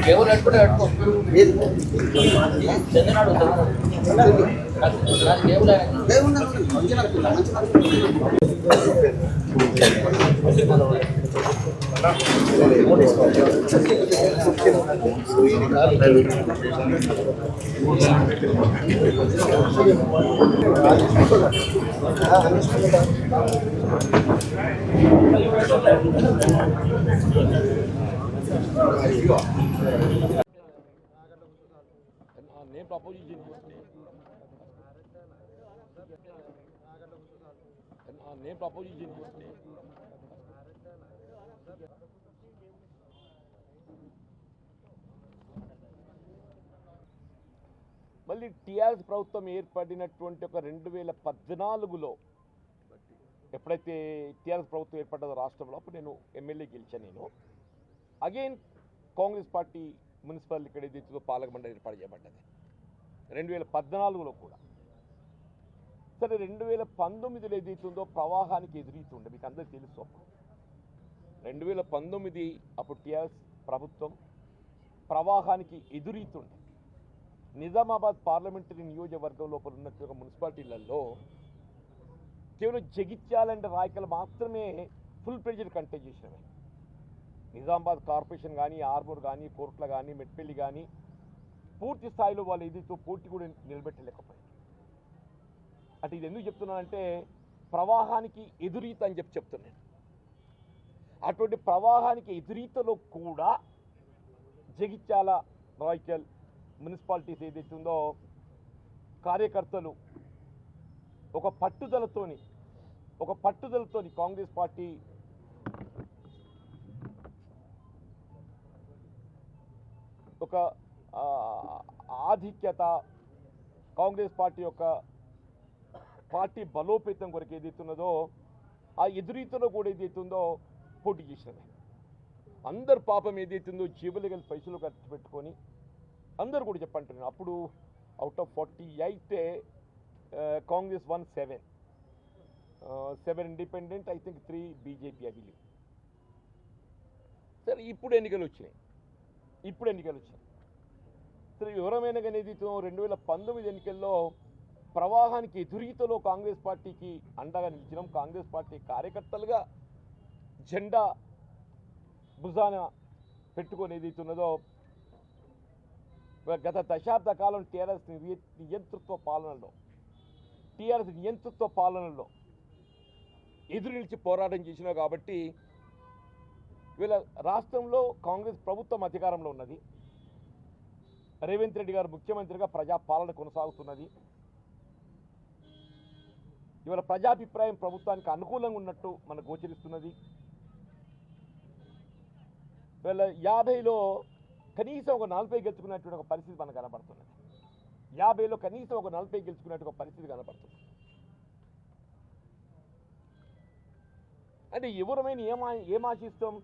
కేవలం అట్టుకుంటే అట్టుకో చంద్రనాడు నేను ప్రపోజిషన్ నేను ప్రపోజిషన్ మళ్ళీ టీఆర్ఎస్ ప్రభుత్వం ఏర్పడినటువంటి ఒక 2014లో ఎప్పుడైతే టీఆర్ఎస్ ప్రభుత్వం ఏర్పడ్డదో రాష్ట్రంలో అప్పుడు నేను ఎమ్మెల్యే గెలిచాను. నేను అగైన్ కాంగ్రెస్ పార్టీ మున్సిపల్ ఇక్కడ ఏదైతే పాలక మండలి ఏర్పాటు చేయబడ్డది 2014లో కూడా. సరే 2019లో ఏదైతుందో ప్రవాహానికి ఎదురీతుండే మీకు అందరికీ తెలుసు. 2019 అప్పుడు టీఆర్ఎస్ ప్రభుత్వం ప్రవాహానికి ఎదురీతుండే. నిజామాబాద్ పార్లమెంటరీ నియోజకవర్గం లోపల ఉన్నటువంటి మున్సిపాలిటీలలో కేవలం జగిత్యాల అండ్ రాయకల్ మాత్రమే ఫుల్ ప్రెజర్ కంటెస్ట్ చేసినవి. నిజామాబాద్ కార్పొరేషన్ కానీ, ఆర్మూర్ కానీ, కోర్ట్ల కానీ, మెట్పల్లి కానీ పూర్తి స్థాయిలో వాళ్ళు ఏదైతే పోటీ కూడా నిలబెట్టలేకపోయారు. అంటే ఇది ఎందుకు చెప్తున్నానంటే ప్రవాహానికి ఎదురీత అని చెప్తున్నాను. అటువంటి ప్రవాహానికి ఎదురీతలో కూడా జగిత్యాల, రాయకల్ మున్సిపాలిటీస్ ఏదైతే ఉందో కార్యకర్తలు ఒక పట్టుదలతోని కాంగ్రెస్ పార్టీ ఒక ఆధిక్యత, కాంగ్రెస్ పార్టీ యొక్క పార్టీ బలోపేతం కొరకు ఏదైతున్నదో ఆ ఎదురీతలో కూడా ఏదైతుందో పోటీ చేసినవి. అందరు పాపం ఏదైతుందో జీవలిగల పైసలు ఖర్చు పెట్టుకొని అందరూ కూడా చెప్పంటున్నాను. అప్పుడు out of 48 Congress 7 independent, I think 3 BJP I believe. సరే ఇప్పుడు ఎన్నికలు వచ్చినాయి. సరే వివరమైన కానీ ఏదైతే 2019 ఎన్నికల్లో ప్రవాహానికి ఎదురీతలో కాంగ్రెస్ పార్టీకి అండగా నిలిచినాం. కాంగ్రెస్ పార్టీ కార్యకర్తలుగా జెండా భుజాన పెట్టుకొని ఏదైతున్నదో గత దశాబ్ద కాలం టీఆర్ఎస్ నియంతృత్వ పాలనలో ఎదురు నిలిచి పోరాటం చేసినావు. కాబట్టి వీళ్ళ రాష్ట్రంలో కాంగ్రెస్ ప్రభుత్వం అధికారంలో ఉన్నది. రేవంత్ రెడ్డి గారు ముఖ్యమంత్రిగా ప్రజాపాలన కొనసాగుతున్నది. ఇవాళ ప్రజాభిప్రాయం ప్రభుత్వానికి అనుకూలంగా ఉన్నట్టు మనకు గోచరిస్తున్నది. వీళ్ళ 50లో కనీసం ఒక 40 గెలుచుకున్నటువంటి ఒక పరిస్థితి మనకు కనబడుతున్నది. 50లో కనీసం ఒక 40 గెలుచుకున్నట్టు ఒక పరిస్థితి కనబడుతుంది. అంటే ఎవరమైన ఏం ఆశిస్తాం?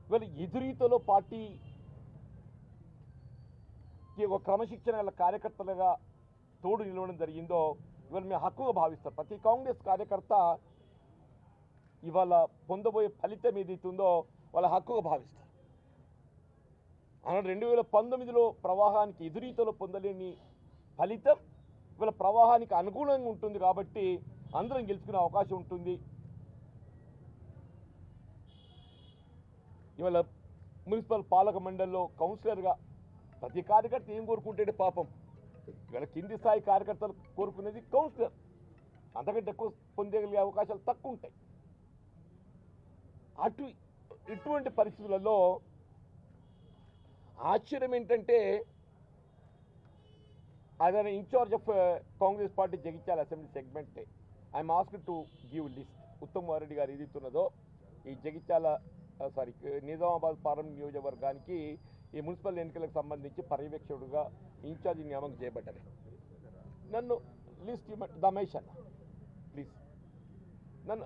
వీళ్ళ ఎదురీతలో పార్టీకి ఒక క్రమశిక్షణ గల కార్యకర్తలుగా తోడు నిలవడం జరిగిందో ఇవాళ మేము హక్కుగా భావిస్తాం. ప్రతి కాంగ్రెస్ కార్యకర్త ఇవాళ పొందబోయే ఫలితం ఏదైతుందో వాళ్ళ హక్కుగా భావిస్తారు. అన్నాడు 2019లో ప్రవాహానికి ఎదురీతలో పొందలేని ఫలితం ఇవాళ ప్రవాహానికి అనుగుణంగా ఉంటుంది. కాబట్టి అందరం గెలుచుకునే అవకాశం ఉంటుంది. ఇవాళ మున్సిపల్ పాలక మండలిలో కౌన్సిలర్గా ప్రతి కార్యకర్త ఏం కోరుకుంటాడు పాపం? ఇవాళ కింది స్థాయి కార్యకర్తలు కోరుకునేది కౌన్సిలర్. అంతకంటే ఎక్కువ పొందగలిగే అవకాశాలు తక్కువ ఉంటాయి. ఇటువంటి పరిస్థితులలో ఆశ్చర్యం ఏంటంటే as an incharge of Congress party Jagtial assembly segment I'm asked to give list. Uttam Kumar Reddy garu ఏదైతున్నదో ఈ జగిత్యాల నిజామాబాద్ పార్లమెంట్ నియోజకవర్గానికి ఈ మున్సిపల్ ఎన్నికలకు సంబంధించి పర్యవేక్షకుడుగా ఇన్ఛార్జి నియామకం చేయబడ్డారు. నన్ను లిస్ట్ దమేష్ అన్న ప్లీజ్ నన్ను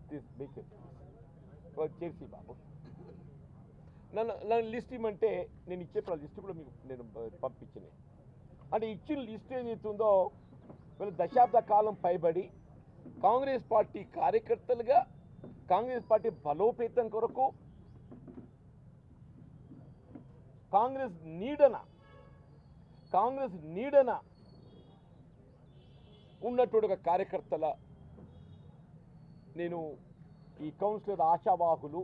ప్లీజ్ చేసి బాబు నన్ను లిస్ట్ ఇవ్వమంటే నేను ఇచ్చే లిస్ట్ కూడా మీకు నేను పంపించినాయి. అంటే ఇచ్చిన లిస్ట్ ఏదైతుందో వీళ్ళు దశాబ్ద కాలం పైబడి కాంగ్రెస్ పార్టీ కార్యకర్తలుగా కాంగ్రెస్ పార్టీ బలోపేతం కొరకు కాంగ్రెస్ నీడన ఉన్నటువంటి ఒక కార్యకర్తల నేను ఈ కౌన్సిలర్ ఆశావాహులు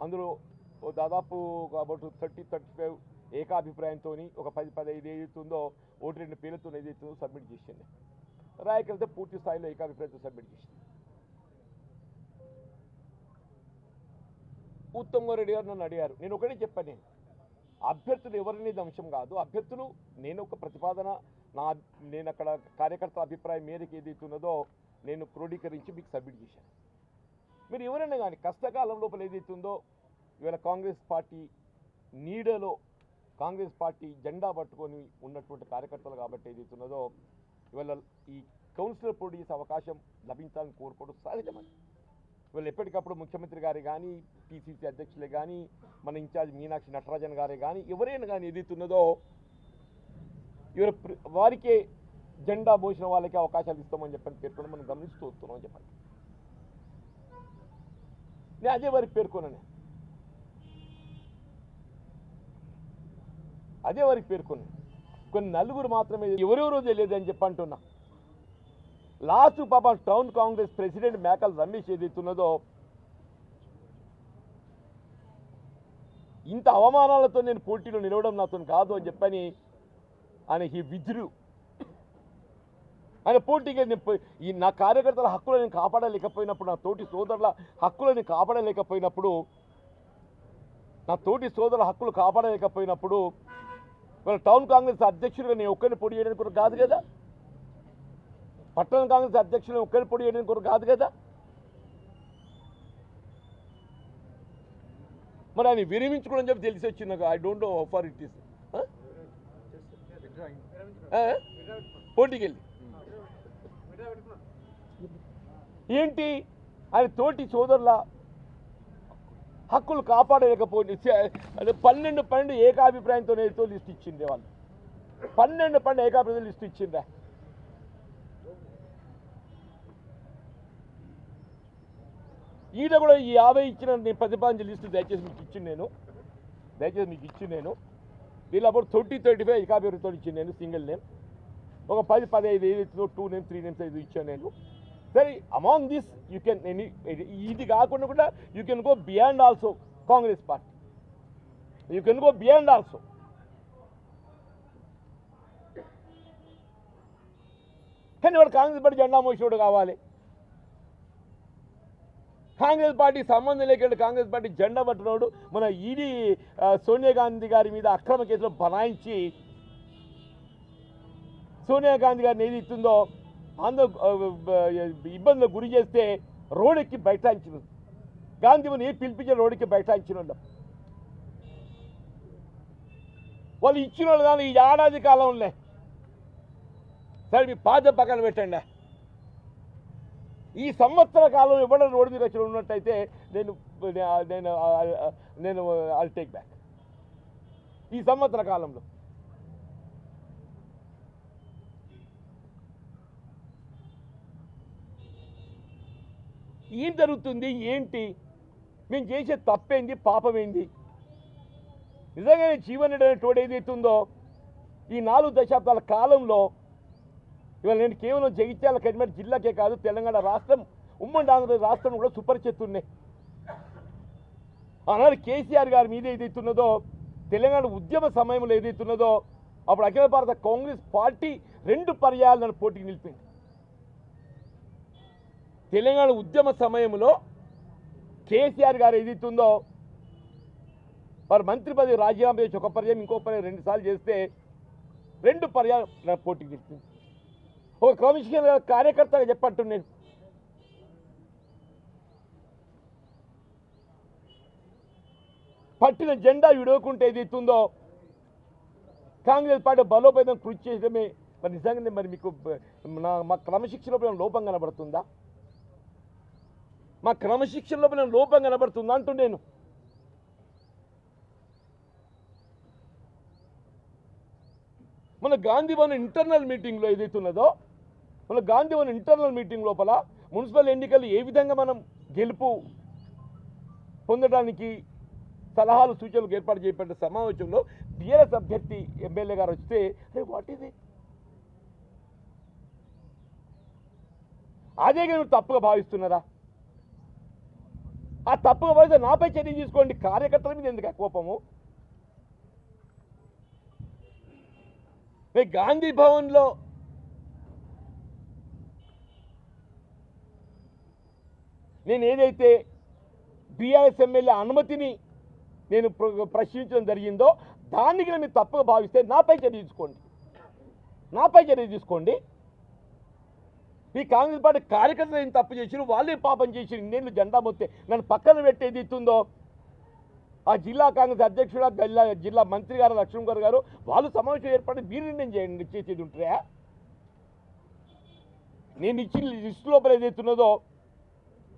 అందులో దాదాపు అబౌట్ 30-35 ఏకాభిప్రాయంతో ఒక 10-15 ఏదైతుందో 1-2 పేర్లతో ఏదైతుందో సబ్మిట్ చేసింది. రాయకలితే పూర్తి స్థాయిలో ఏకాభిప్రాయంతో సబ్మిట్ చేసింది. ఉత్తమ్ రెడ్డి గారు నన్ను అడిగారు. నేను ఒకటే చెప్పాను, నేను అభ్యర్థులు ఎవరనేది అంశం కాదు. అభ్యర్థులు నేను ఒక ప్రతిపాదన నేను అక్కడ కార్యకర్త అభిప్రాయం మేరకు ఏదైతున్నదో నేను క్రోడీకరించి మీకు సబ్మిట్ చేశాను. మీరు ఎవరైనా కానీ కష్టకాలం లోపల ఏదైతుందో ఇవాళ కాంగ్రెస్ పార్టీ నీడలో కాంగ్రెస్ పార్టీ జెండా పట్టుకొని ఉన్నటువంటి కార్యకర్తలు కాబట్టి ఏదైతున్నదో ఇవాళ ఈ కౌన్సిలర్ పోటీ చేసే అవకాశం లభించాలని కోరుకోవడం సహజమని. ఇవాళ ఎప్పటికప్పుడు ముఖ్యమంత్రి గారే కానీ పిసిసి అధ్యక్షులే కానీ మన ఇన్ఛార్జ్ మీనాక్షి నటరాజన్ గారే కానీ ఎవరైనా కానీ ఏదైతున్నదో ఇవాళ వారికే జెండా మోసిన వాళ్ళకే అవకాశాలు ఇస్తామని చెప్పని పేర్కొని మనం గమనిస్తూ వస్తున్నాం అని చెప్పండి. నేను అదే వారికి పేర్కొన్నాను, కొన్ని నలుగురు మాత్రమే ఎవరెవరో తెలియదు అని చెప్పి అంటున్నా. లాస్ట్ పాప టౌన్ కాంగ్రెస్ ప్రెసిడెంట్ మేకల్ రమేష్ ఏదైతున్నదో ఇంత అవమానాలతో నేను పోటీలో నిలవడం నాతో కాదు అని చెప్పని ఆయన విజ్రు ఆయన పోటీకి ఈ నా కార్యకర్తల హక్కులను కాపాడలేకపోయినప్పుడు, నా తోటి సోదరుల హక్కులను కాపాడలేకపోయినప్పుడు, వాళ్ళ టౌన్ కాంగ్రెస్ అధ్యక్షుడిగా నేను ఒక్కరిని పోటీ చేయడానికి కొరకు కాదు కదా, పట్టణ కాంగ్రెస్ అధ్యక్షులను ఒక్కరిని పోటీ చేయడానికి కొరకు కాదు కదా. మరి ఆయన విరమించుకోవడం చెప్పి తెలిసి వచ్చింది నాకు. I don't know how far it is. పోటీకి వెళ్ళి ఏంటి ఆయన తోటి సోదరుల హక్కులు కాపాడలేకపోయింది. 12 ఏకాభిప్రాయంతో లిస్ట్ ఇచ్చింది వాళ్ళు. 12 ఏకాభిప్రాయం లిస్ట్ ఇచ్చిందా? ఈడ కూడా ఈ 50 ఇచ్చిన నేను ప్రతిపాదించే లిస్టు దయచేసి మీకు ఇచ్చింది నేను. వీళ్ళు అప్పుడు 30-35 ఏకాభిప్రాయంతో ఇచ్చింది నేను, సింగిల్ నేమ్. ఒక 10-15 ఏదైతుందో 2 నేమ్స్ 3 నేమ్స్ ఇది ఇచ్చాను నేను. సరే, అమాంగ్ దిస్ యూ కెన్ ఇది కాకుండా కూడా you can go beyond also Congress party, కానీ వాడు కాంగ్రెస్ పార్టీ జెండా మోసేవాడు కావాలి. కాంగ్రెస్ పార్టీ సంబంధం లేకుండా కాంగ్రెస్ పార్టీ జెండా పట్టినోడు మన ఈడీ సోనియా గాంధీ గారి మీద అక్రమ కేసులో బనాయించి సోనియా గాంధీ గారిని ఏది ఇస్తుందో ఇబ్బందులకు గురి చేస్తే రోడ్డెక్కి బైఠాయించిన గాంధీని పిలిపించే రోడ్డుకి బైఠాయించిన వాళ్ళు ఇచ్చిన వాళ్ళు కానీ ఈ ఏడాది కాలంలో. సరే, మీ పాత పక్కన పెట్టండి. ఈ సంవత్సర కాలం ఎవరైనా రోడ్డు మీద వచ్చి ఉన్నట్టయితే నేను ఐల్ టేక్ బ్యాక్. ఈ సంవత్సర కాలంలో ఏం జరుగుతుంది, ఏంటి, మేము చేసే తప్పేంది, పాపమేంది? నిజంగానే జీవన్ రెడ్డి అనే తోడు ఏదైతుందో ఈ 4 దశాబ్దాల కాలంలో ఇవాళ నేను కేవలం జగిత్యాల కరీంనగర్ జిల్లాకే కాదు, తెలంగాణ రాష్ట్రం, ఉమ్మడి ఆంధ్రప్రదేశ్ రాష్ట్రం కూడా సుపరిచితున్నాయి. ఆనాడు కేసీఆర్ గారి మీద ఏదైతున్నదో తెలంగాణ ఉద్యమ సమయంలో ఏదైతున్నదో అప్పుడు అఖిల భారత కాంగ్రెస్ పార్టీ 2 పర్యాయాలు నన్ను పోటీకి నిలిపింది. తెలంగాణ ఉద్యమ సమయంలో కేసీఆర్ గారు ఏదైతుందో వారు మంత్రి పదవి రాజీనామా చేసి ఒక పర్యాయం, ఇంకో పర్యాయం 2 సార్లు చేస్తే 2 పర్యాలు నా పోటీకి నిలిపింది. ఒక క్రమశిక్షణ కార్యకర్తగా చెప్పట్టు నేను పట్టిన జెండా విడవకుంటే ఏదైతుందో కాంగ్రెస్ పార్టీ బలోపేతం కృషి చేయడమే. మరి నిజంగానే మరి మీకు మా క్రమశిక్షణలో లోపం కనబడుతుందా? మా క్రమశిక్షణలో లోపం కనబడుతుందా అంటూ నేను. మన గాంధీభవన్ ఇంటర్నల్ మీటింగ్లో ఏదైతున్నదో, మన గాంధీభవన్ ఇంటర్నల్ మీటింగ్ లోపల మున్సిపల్ ఎన్నికలు ఏ విధంగా మనం గెలుపు పొందడానికి సలహాలు సూచనలకు ఏర్పాటు చేయబడిన సమావేశంలో టీఆర్ఎస్ అభ్యర్థి ఎమ్మెల్యే గారు వస్తే అరే వాట్ ఇది అదే మీరు తప్పుగా భావిస్తున్నారా? ఆ తప్పుగా భావిస్తే నాపై చర్య తీసుకోండి. కార్యకర్తల మీద ఎందుకు కోపము? గాంధీ భవన్లో నేను ఏదైతే బీఆర్ఎస్ ఎమ్మెల్యే అనుమతిని నేను ప్రశ్నించడం జరిగిందో దానికి మీరు తప్పుగా భావిస్తే నాపై చర్య తీసుకోండి. ఈ కాంగ్రెస్ పార్టీ కార్యకర్తలు ఏం తప్పు చేసిరు, వాళ్ళే పాపం చేసిరు. నేను జెండా మొత్తే నన్ను పక్కన పెట్టేది ఇస్తుందో ఆ జిల్లా కాంగ్రెస్ అధ్యక్షుడు జిల్లా మంత్రి గారు లక్ష్మణ్ గారు వాళ్ళు సమావేశం ఏర్పడి మీరు నిర్ణయం చేసేది ఉంటారా? నేను ఇచ్చిన లిస్టు లోపల ఏదైతున్నదో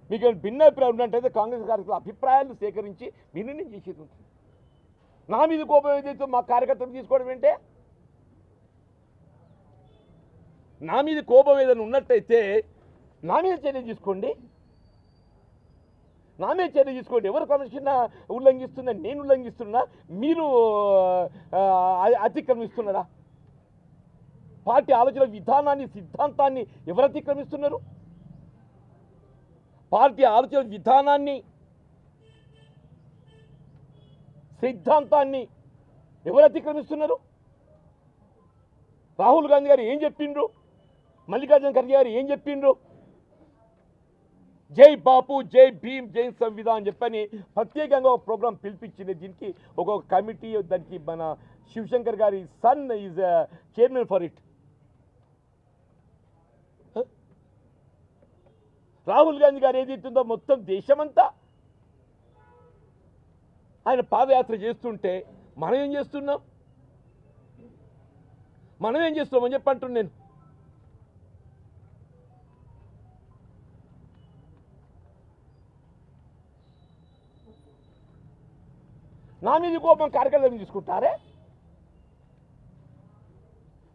మీకు భిన్నాభిప్రాయం ఉన్నట్టయితే కాంగ్రెస్ కార్యకర్తల అభిప్రాయాలు సేకరించి మీరు నిర్ణయం చేసేది ఉంటుంది. నా మీద కోపం ఏదైతే మా కార్యకర్తలు తీసుకోవడం ఏంటే? నా మీద కోపం ఏదైనా ఉన్నట్టయితే నా మీద చర్య తీసుకోండి. ఎవరు క్రమశిక్షణ ఉల్లంఘిస్తున్నా? నేను ఉల్లంఘిస్తున్నా? మీరు అతిక్రమిస్తున్నారా? పార్టీ ఆలోచన విధానాన్ని సిద్ధాంతాన్ని ఎవరు అతిక్రమిస్తున్నారు? పార్టీ ఆలోచన విధానాన్ని సిద్ధాంతాన్ని ఎవరు అతిక్రమిస్తున్నారు? రాహుల్ గాంధీ గారు ఏం చెప్పిండ్రు? మల్లికార్జున ఖర్గే గారు ఏం చెప్పిండ్రు? జై బాపు, జై భీమ్, జై సంవిధాన్ చెప్పని ప్రత్యేకంగా ఒక ప్రోగ్రాం పిలిపించింది. దీనికి ఒక కమిటీ, దానికి మన శివశంకర్ గారి son is chairman for it. Rahul Gandhi garu ఏదైతుందో మొత్తం దేశమంతా ఆయన పాదయాత్ర చేస్తుంటే మనం ఏం చేస్తున్నామని చెప్పంటున్నాను నేను. నా మీద కోపం కార్యకర్తలు తీసుకుంటారే?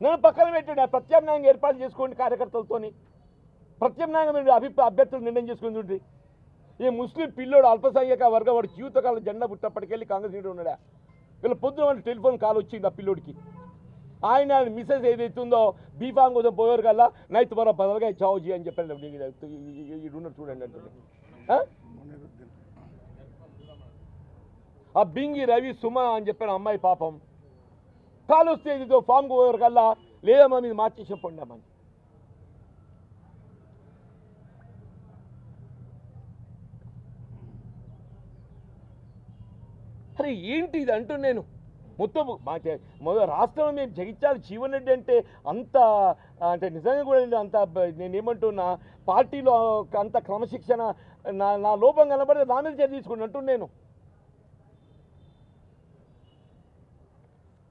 నన్ను పక్కన పెట్టండి. ప్రత్యామ్నాయంగా ఏర్పాటు చేసుకోండి. కార్యకర్తలతోని ప్రత్యామ్నాయంగా మీరు అభ్యర్థులు నిర్ణయం చేసుకుని ఉంటుంది. ఈ ముస్లిం పిల్లోడు అల్పసంఖ్యాక వర్గం వాడు జీవితకాలం జెండా పుట్టప్పటికెళ్ళి కాంగ్రెస్ లీడర్ ఉన్నాడా? వీళ్ళ పొద్దున వాళ్ళకి టెలిఫోన్ కాల్ వచ్చింది ఆ పిల్లోడికి. ఆయన మిస్సెస్ ఏదైతుందో బీఫామ్ కోసం పోయారు కల్లా నై తుమారా బదలుగా చావుజీ అని చెప్పండి. ఇడున్నారు చూడండి అంటుంది. ఆ బింగి రవి సుమ అని చెప్పాను అమ్మాయి పాపం కాలు వస్తే ఏదో ఫామ్కి పోయారు కల్లా లేదమ్మా మీరు మార్చేసి పండామని. అరే ఏంటి ఇది అంటూ నేను మొత్తం మొదటి రాష్ట్రంలో మేము జగిత్యాల జీవన్ రెడ్డి అంటే అంత అంటే నిజంగా కూడా అంత నేనేమంటున్నా పార్టీలో అంత క్రమశిక్షణ నా లోపం కనబడితే నా మీద చర్య తీసుకుని అంటూ నేను.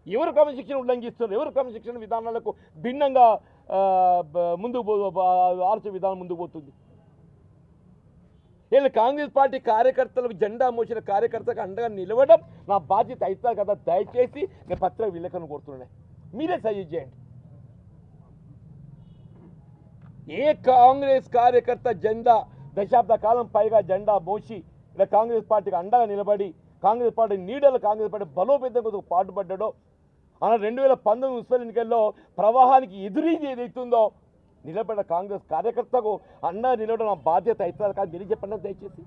ఎవరు క్రమశిక్షణ ఉల్లంఘిస్తున్నారు? ఎవరు క్రమశిక్షణ విధానాలకు భిన్నంగా ముందుకు ఆలోచన విధానం ముందుకు పోతుంది? నేను కాంగ్రెస్ పార్టీ కార్యకర్తలకు జెండా మోసిన కార్యకర్తలకు అండగా నిలవడం నా బాధ్యత అవుతుంది కదా. దయచేసి నేను పత్రిక విలేకరులను కోరుతున్నాను, మీరే సజెస్ట్ చేయండి. ఏ కాంగ్రెస్ కార్యకర్త జెండా దశాబ్ద కాలం పైగా జెండా మోసి ఇలా కాంగ్రెస్ పార్టీకి అండగా నిలబడి కాంగ్రెస్ పార్టీ నీడలు కాంగ్రెస్ పార్టీ బలోపేతం కోసం పాటుపడ్డాడో అలా 2019 మున్సిపల్ ఎన్నికల్లో ప్రవాహానికి ఎదురీది ఏదైతుందో నిలబడిన కాంగ్రెస్ కార్యకర్తకు అండగా నిలబడడం నా బాధ్యత అవుతుంది కాదు. మీరు చెప్పండి దయచేసి.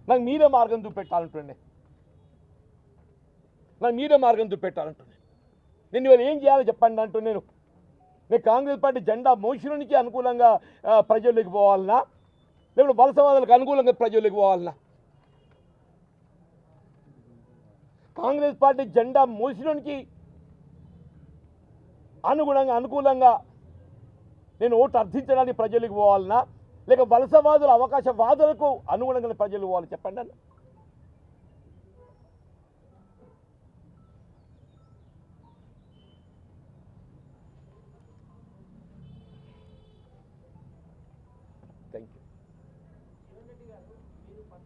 నాకు మీరే మార్గం చూపెట్టాలంటుండే, నేను ఇవాళ ఏం చేయాలో చెప్పండి అంటూ నేను కాంగ్రెస్ పార్టీ జెండా మోషునికి అనుకూలంగా ప్రజల్లోకి పోవాలన్నా లేకపోతే వలసవాదులకు అనుకూలంగా ప్రజల్లోకి పోవాలన్నా? కాంగ్రెస్ పార్టీ జెండా మోషునికి అనుకూలంగా నేను ఓటు అర్థించడానికి ప్రజలకు పోవాలన్నా లేక వలసవాదుల అవకాశవాదులకు అనుగుణంగా ప్రజలు పోవాలి? చెప్పండి అన్న.